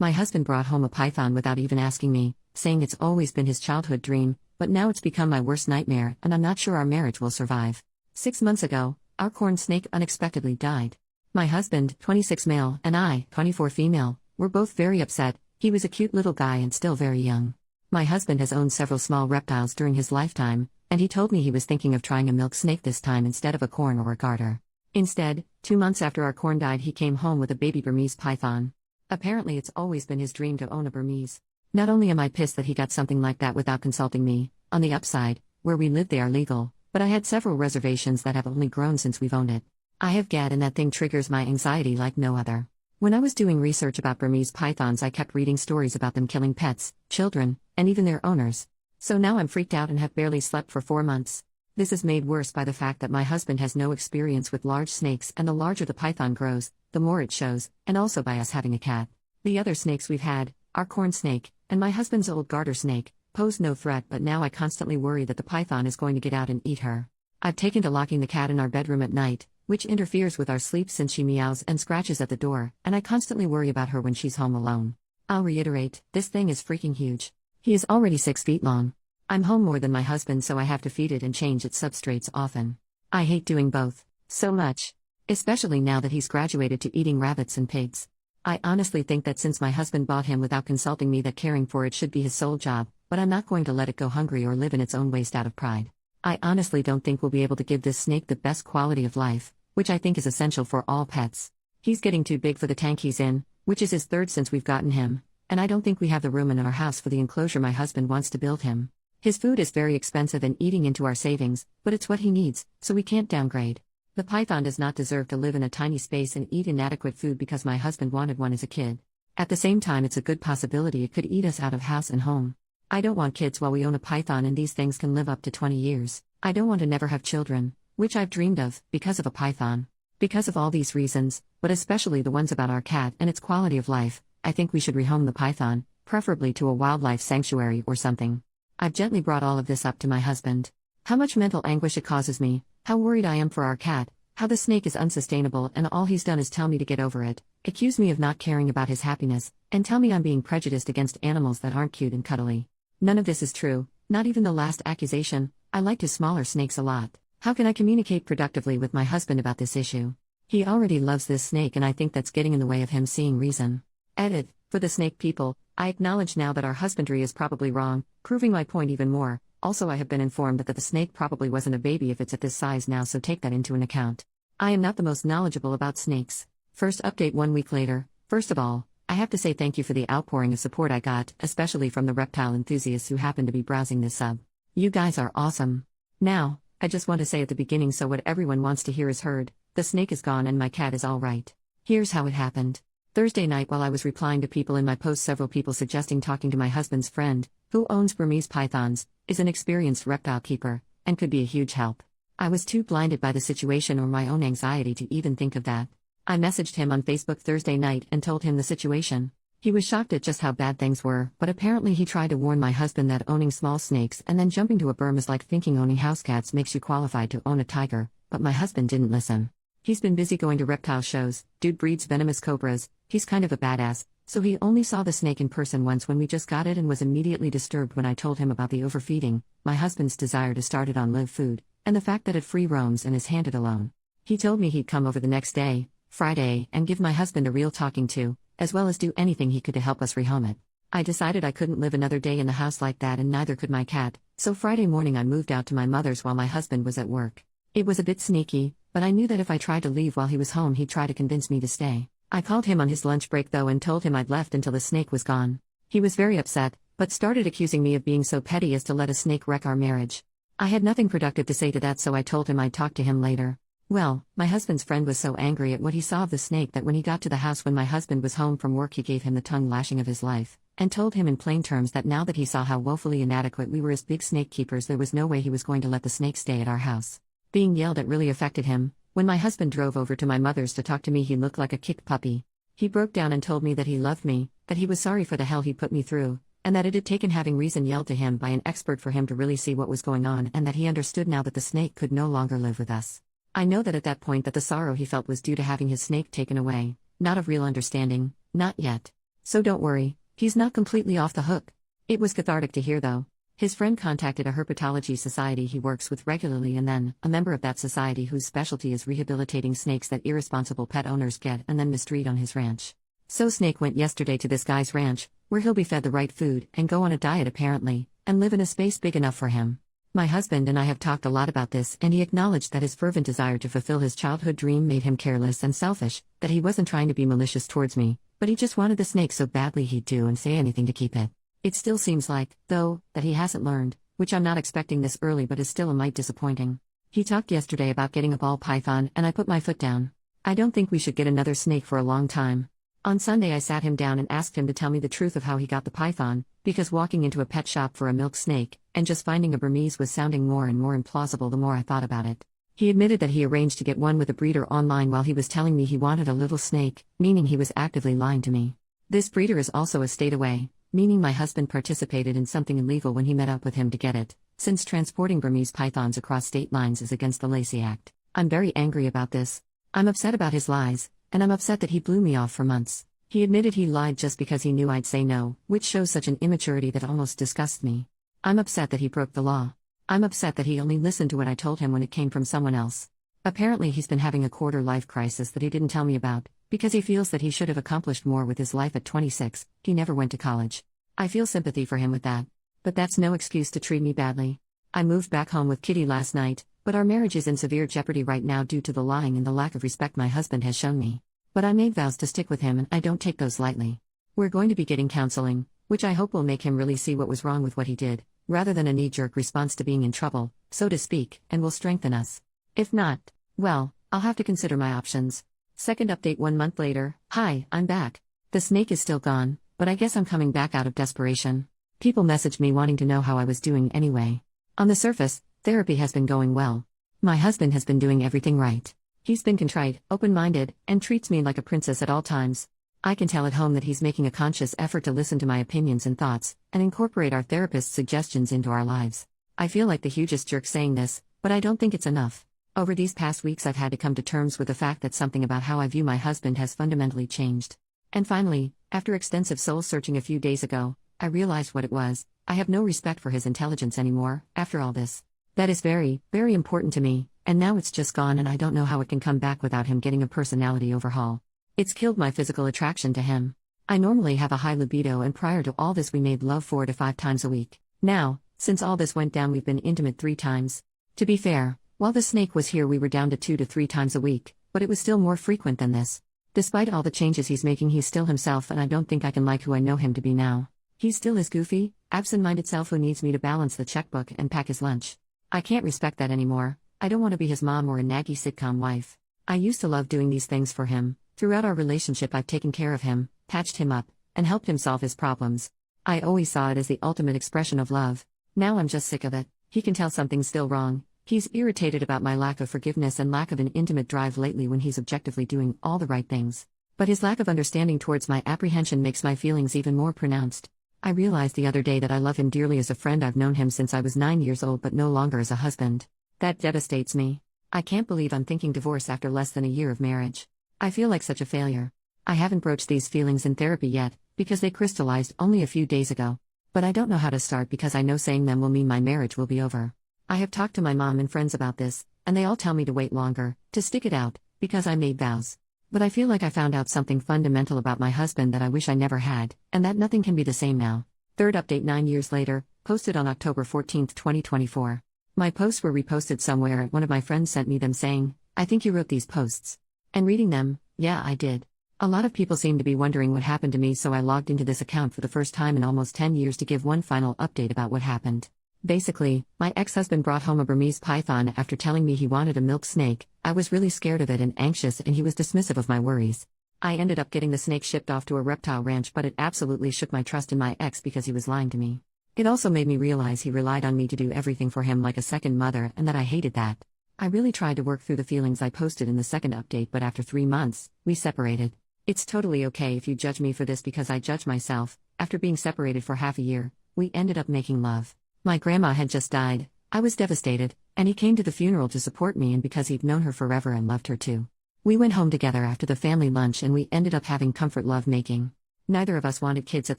My husband brought home a python without even asking me, saying it's always been his childhood dream, but now it's become my worst nightmare and I'm not sure our marriage will survive. 6 months ago, our corn snake unexpectedly died. My husband, 26 male, and I, 24 female, were both very upset. He was a cute little guy and still very young. My husband has owned several small reptiles during his lifetime, and he told me he was thinking of trying a milk snake this time instead of a corn or a garter. Instead, 2 months after our corn died, he came home with a baby Burmese python. Apparently it's always been his dream to own a Burmese. Not only am I pissed that he got something like that without consulting me, on the upside, where we live they are legal, but I had several reservations that have only grown since we've owned it. I have GAD and that thing triggers my anxiety like no other. When I was doing research about Burmese pythons, I kept reading stories about them killing pets, children, and even their owners. So now I'm freaked out and have barely slept for 4 months. This is made worse by the fact that my husband has no experience with large snakes, and the larger the python grows, the more it shows, and also by us having a cat. The other snakes we've had, our corn snake, and my husband's old garter snake, pose no threat, but now I constantly worry that the python is going to get out and eat her. I've taken to locking the cat in our bedroom at night, which interferes with our sleep since she meows and scratches at the door, and I constantly worry about her when she's home alone. I'll reiterate, this thing is freaking huge. He is already 6 feet long. I'm home more than my husband, so I have to feed it and change its substrates often. I hate doing both so much, especially now that he's graduated to eating rabbits and pigs. I honestly think that since my husband bought him without consulting me, that caring for it should be his sole job, but I'm not going to let it go hungry or live in its own waste out of pride. I honestly don't think we'll be able to give this snake the best quality of life, which I think is essential for all pets. He's getting too big for the tank he's in, which is his third since we've gotten him, and I don't think we have the room in our house for the enclosure my husband wants to build him. His food is very expensive and eating into our savings, but it's what he needs, so we can't downgrade. The python does not deserve to live in a tiny space and eat inadequate food because my husband wanted one as a kid. At the same time, it's a good possibility it could eat us out of house and home. I don't want kids while we own a python, and these things can live up to 20 years. I don't want to never have children, which I've dreamed of, because of a python. Because of all these reasons, but especially the ones about our cat and its quality of life, I think we should rehome the python, preferably to a wildlife sanctuary or something. I've gently brought all of this up to my husband. How much mental anguish it causes me, how worried I am for our cat, how the snake is unsustainable, and all he's done is tell me to get over it, accuse me of not caring about his happiness, and tell me I'm being prejudiced against animals that aren't cute and cuddly. None of this is true, not even the last accusation. I like his smaller snakes a lot. How can I communicate productively with my husband about this issue? He already loves this snake, and I think that's getting in the way of him seeing reason. Edit. For the snake people, I acknowledge now that our husbandry is probably wrong, proving my point even more. Also, I have been informed that the snake probably wasn't a baby if it's at this size now, so take that into an account. I am not the most knowledgeable about snakes. First update 1 week later. First of all, I have to say thank you for the outpouring of support I got, especially from the reptile enthusiasts who happen to be browsing this sub. You guys are awesome. Now, I just want to say at the beginning, so what everyone wants to hear is heard. The snake is gone and my cat is all right. Here's how it happened. Thursday night, while I was replying to people in my post, several people suggesting talking to my husband's friend, who owns Burmese pythons, is an experienced reptile keeper, and could be a huge help. I was too blinded by the situation or my own anxiety to even think of that. I messaged him on Facebook Thursday night and told him the situation. He was shocked at just how bad things were, but apparently he tried to warn my husband that owning small snakes and then jumping to a Burm is like thinking owning house cats makes you qualified to own a tiger, but my husband didn't listen. He's been busy going to reptile shows. Dude breeds venomous cobras. He's kind of a badass, so he only saw the snake in person once when we just got it and was immediately disturbed when I told him about the overfeeding, my husband's desire to start it on live food, and the fact that it free roams and is handed alone. He told me he'd come over the next day, Friday, and give my husband a real talking to, as well as do anything he could to help us rehome it. I decided I couldn't live another day in the house like that, and neither could my cat, so Friday morning I moved out to my mother's while my husband was at work. It was a bit sneaky, but I knew that if I tried to leave while he was home he'd try to convince me to stay. I called him on his lunch break though and told him I'd left until the snake was gone. He was very upset, but started accusing me of being so petty as to let a snake wreck our marriage. I had nothing productive to say to that, so I told him I'd talk to him later. Well, my husband's friend was so angry at what he saw of the snake that when he got to the house when my husband was home from work, he gave him the tongue lashing of his life, and told him in plain terms that now that he saw how woefully inadequate we were as big snake keepers, there was no way he was going to let the snake stay at our house. Being yelled at really affected him. When my husband drove over to my mother's to talk to me, he looked like a kicked puppy. He broke down and told me that he loved me, that he was sorry for the hell he put me through, and that it had taken having reason yelled to him by an expert for him to really see what was going on, and that he understood now that the snake could no longer live with us. I know that at that point that the sorrow he felt was due to having his snake taken away, not of real understanding, not yet. So don't worry, he's not completely off the hook. It was cathartic to hear though. His friend contacted a herpetology society he works with regularly and then, a member of that society whose specialty is rehabilitating snakes that irresponsible pet owners get and then mistreat on his ranch. So Snake went yesterday to this guy's ranch, where he'll be fed the right food and go on a diet apparently, and live in a space big enough for him. My husband and I have talked a lot about this and he acknowledged that his fervent desire to fulfill his childhood dream made him careless and selfish, that he wasn't trying to be malicious towards me, but he just wanted the snake so badly he'd do and say anything to keep it. It still seems like, though, that he hasn't learned, which I'm not expecting this early but is still a mite disappointing. He talked yesterday about getting a ball python and I put my foot down. I don't think we should get another snake for a long time. On Sunday I sat him down and asked him to tell me the truth of how he got the python, because walking into a pet shop for a milk snake, and just finding a Burmese was sounding more and more implausible the more I thought about it. He admitted that he arranged to get one with a breeder online while he was telling me he wanted a little snake, meaning he was actively lying to me. This breeder is also a state away, meaning my husband participated in something illegal when he met up with him to get it, since transporting Burmese pythons across state lines is against the Lacey Act. I'm very angry about this. I'm upset about his lies, and I'm upset that he blew me off for months. He admitted he lied just because he knew I'd say no, which shows such an immaturity that almost disgusts me. I'm upset that he broke the law. I'm upset that he only listened to what I told him when it came from someone else. Apparently he's been having a quarter-life crisis that he didn't tell me about, because he feels that he should have accomplished more with his life at 26, he never went to college. I feel sympathy for him with that. But that's no excuse to treat me badly. I moved back home with Kitty last night, but our marriage is in severe jeopardy right now due to the lying and the lack of respect my husband has shown me. But I made vows to stick with him and I don't take those lightly. We're going to be getting counseling, which I hope will make him really see what was wrong with what he did, rather than a knee-jerk response to being in trouble, so to speak, and will strengthen us. If not, well, I'll have to consider my options. Second update 1 month later. Hi, I'm back. The snake is still gone, but I guess I'm coming back out of desperation. People messaged me wanting to know how I was doing anyway. On the surface, therapy has been going well. My husband has been doing everything right. He's been contrite, open-minded, and treats me like a princess at all times. I can tell at home that he's making a conscious effort to listen to my opinions and thoughts, and incorporate our therapist's suggestions into our lives. I feel like the hugest jerk saying this, but I don't think it's enough. Over these past weeks I've had to come to terms with the fact that something about how I view my husband has fundamentally changed. And finally, after extensive soul-searching a few days ago, I realized what it was. I have no respect for his intelligence anymore, after all this. That is very, very important to me. And now it's just gone and I don't know how it can come back without him getting a personality overhaul. It's killed my physical attraction to him. I normally have a high libido and prior to all this we made love 4 to 5 times a week. Now, since all this went down we've been intimate 3 times. To be fair, while the snake was here we were down to 2 to 3 times a week, but it was still more frequent than this. Despite all the changes he's making he's still himself and I don't think I can like who I know him to be now. He's still his goofy, absent-minded self who needs me to balance the checkbook and pack his lunch. I can't respect that anymore. I don't want to be his mom or a naggy sitcom wife. I used to love doing these things for him. Throughout our relationship I've taken care of him, patched him up, and helped him solve his problems. I always saw it as the ultimate expression of love. Now I'm just sick of it. He can tell something's still wrong. He's irritated about my lack of forgiveness and lack of an intimate drive lately when he's objectively doing all the right things. But his lack of understanding towards my apprehension makes my feelings even more pronounced. I realized the other day that I love him dearly as a friend. I've known him since I was 9 years old but no longer as a husband. That devastates me. I can't believe I'm thinking divorce after less than a year of marriage. I feel like such a failure. I haven't broached these feelings in therapy yet, because they crystallized only a few days ago. But I don't know how to start because I know saying them will mean my marriage will be over. I have talked to my mom and friends about this, and they all tell me to wait longer, to stick it out, because I made vows. But I feel like I found out something fundamental about my husband that I wish I never had, and that nothing can be the same now. Third update 9 years later, posted on October 14, 2024. My posts were reposted somewhere and one of my friends sent me them saying, "I think you wrote these posts." And reading them, yeah, I did. A lot of people seem to be wondering what happened to me, so I logged into this account for the first time in almost 10 years to give one final update about what happened. Basically, my ex-husband brought home a Burmese python after telling me he wanted a milk snake. I was really scared of it and anxious, and he was dismissive of my worries. I ended up getting the snake shipped off to a reptile ranch, but it absolutely shook my trust in my ex because he was lying to me. It also made me realize he relied on me to do everything for him like a second mother, and that I hated that. I really tried to work through the feelings I posted in the second update, but after 3 months, we separated. It's totally okay if you judge me for this because I judge myself. After being separated for half a year, we ended up making love. My grandma had just died. I was devastated, and he came to the funeral to support me, and because he'd known her forever and loved her too. We went home together after the family lunch and we ended up having comfort love making. Neither of us wanted kids at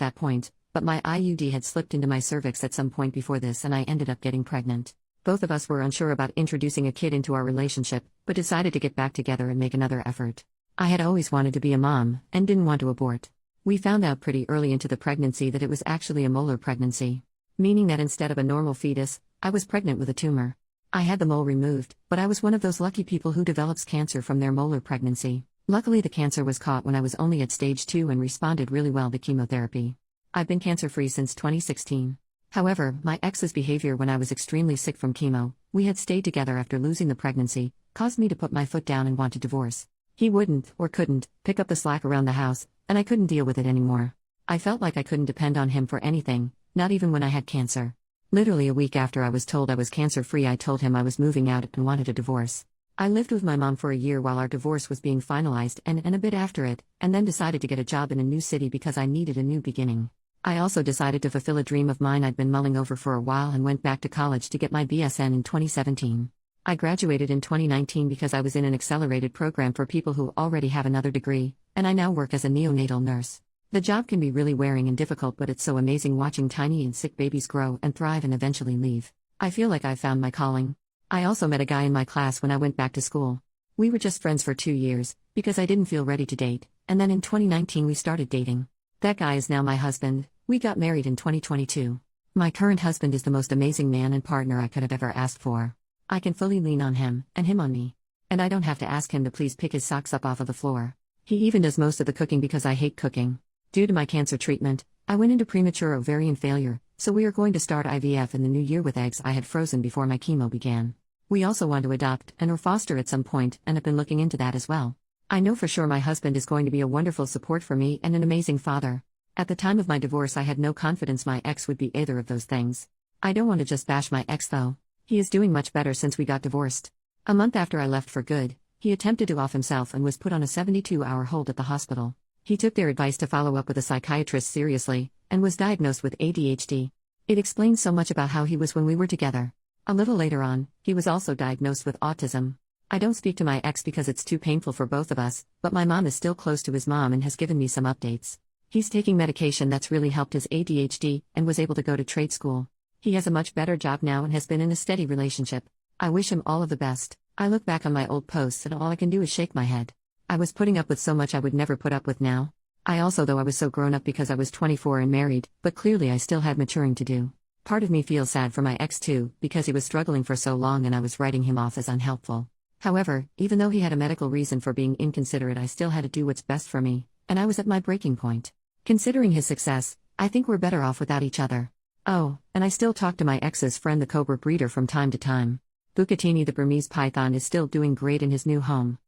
that point, but my IUD had slipped into my cervix at some point before this and I ended up getting pregnant. Both of us were unsure about introducing a kid into our relationship, but decided to get back together and make another effort. I had always wanted to be a mom, and didn't want to abort. We found out pretty early into the pregnancy that it was actually a molar pregnancy. Meaning that instead of a normal fetus, I was pregnant with a tumor. I had the mole removed, but I was one of those lucky people who develops cancer from their molar pregnancy. Luckily the cancer was caught when I was only at stage 2 and responded really well to chemotherapy. I've been cancer-free since 2016. However, my ex's behavior when I was extremely sick from chemo, we had stayed together after losing the pregnancy, caused me to put my foot down and want to divorce. He wouldn't, or couldn't, pick up the slack around the house, and I couldn't deal with it anymore. I felt like I couldn't depend on him for anything, not even when I had cancer. Literally a week after I was told I was cancer-free, I told him I was moving out and wanted a divorce. I lived with my mom for a year while our divorce was being finalized and a bit after it, and then decided to get a job in a new city because I needed a new beginning. I also decided to fulfill a dream of mine I'd been mulling over for a while and went back to college to get my BSN in 2017. I graduated in 2019 because I was in an accelerated program for people who already have another degree, and I now work as a neonatal nurse. The job can be really wearing and difficult, but it's so amazing watching tiny and sick babies grow and thrive and eventually leave. I feel like I've found my calling. I also met a guy in my class when I went back to school. We were just friends for 2 years, because I didn't feel ready to date, and then in 2019 we started dating. That guy is now my husband. We got married in 2022. My current husband is the most amazing man and partner I could have ever asked for. I can fully lean on him, and him on me. And I don't have to ask him to please pick his socks up off of the floor. He even does most of the cooking because I hate cooking. Due to my cancer treatment, I went into premature ovarian failure, so we are going to start IVF in the new year with eggs I had frozen before my chemo began. We also want to adopt and or foster at some point and have been looking into that as well. I know for sure my husband is going to be a wonderful support for me and an amazing father. At the time of my divorce I had no confidence my ex would be either of those things. I don't want to just bash my ex though. He is doing much better since we got divorced. A month after I left for good, he attempted to off himself and was put on a 72-hour hold at the hospital. He took their advice to follow up with a psychiatrist seriously, and was diagnosed with ADHD. It explains so much about how he was when we were together. A little later on, he was also diagnosed with autism. I don't speak to my ex because it's too painful for both of us, but my mom is still close to his mom and has given me some updates. He's taking medication that's really helped his ADHD, and was able to go to trade school. He has a much better job now and has been in a steady relationship. I wish him all of the best. I look back on my old posts and all I can do is shake my head. I was putting up with so much I would never put up with now. I was so grown up because I was 24 and married, but clearly I still had maturing to do. Part of me feels sad for my ex too, because he was struggling for so long and I was writing him off as unhelpful. However, even though he had a medical reason for being inconsiderate, I still had to do what's best for me, and I was at my breaking point. Considering his success, I think we're better off without each other. Oh, and I still talk to my ex's friend the cobra breeder from time to time. Bucatini the Burmese python is still doing great in his new home.